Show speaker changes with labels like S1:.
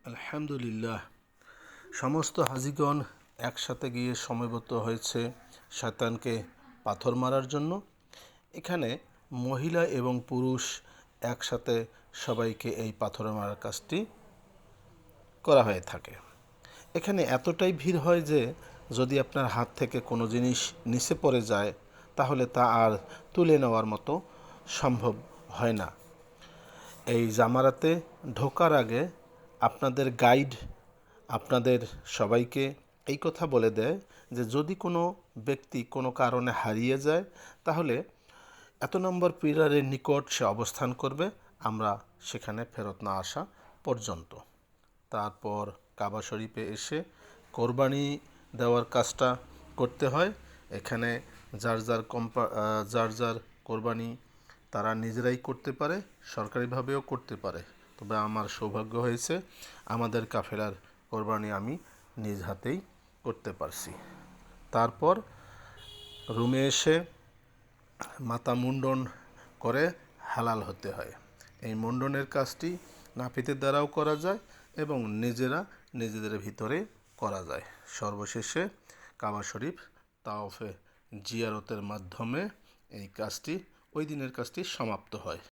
S1: আলহামদুলিল্লাহ, সমস্ত হাজিগণ একসাথে গিয়ে সমবেত হয়েছে শয়তানকে পাথর মারার জন্য। এখানে মহিলা এবং পুরুষ একসাথে সবাইকে এই পাথর মারার কাজটি করা হয়ে থাকে। এখানে এতটাই ভিড় হয় যে যদি আপনার হাত থেকে কোনো জিনিস নিচে পড়ে যায় তাহলে তা আর তুলে নেওয়ার মতো সম্ভব হয় না। এই জামারাতে ঢোকার আগে আপনাদের গাইড আপনাদের সবাইকে এই কথা বলে দেয় যে যদি কোনো ব্যক্তি কোনো কারণে হারিয়ে যায় তাহলে এত নম্বর পিলারের নিকট সে অবস্থান করবে, আমরা সেখানে ফেরত না আসা পর্যন্ত। তারপর কাবা শরীফে এসে কোরবানি দেওয়ার কাজটা করতে হয়। এখানে যার যার কোরবানি তারা নিজেরাই করতে পারে, সরকারিভাবেও করতে পারে। তবে আমার সৌভাগ্য হয়েছে আমাদের কাফেলার কোরবানি আমি নিজ হাতেই করতে পারছি। তারপর রুমে এসে মাথা মুন্ডন করে হালাল হতে হয়। এই মুন্ডনের কাজটি নাপিতের দ্বারাও করা যায় এবং নিজেদের ভিতরে করা যায়। সর্বশেষে কাবা শরীফ তাওয়াফে জিয়ারতের মাধ্যমে এই কাজটি ওই দিনের কাজটি সমাপ্ত হয়।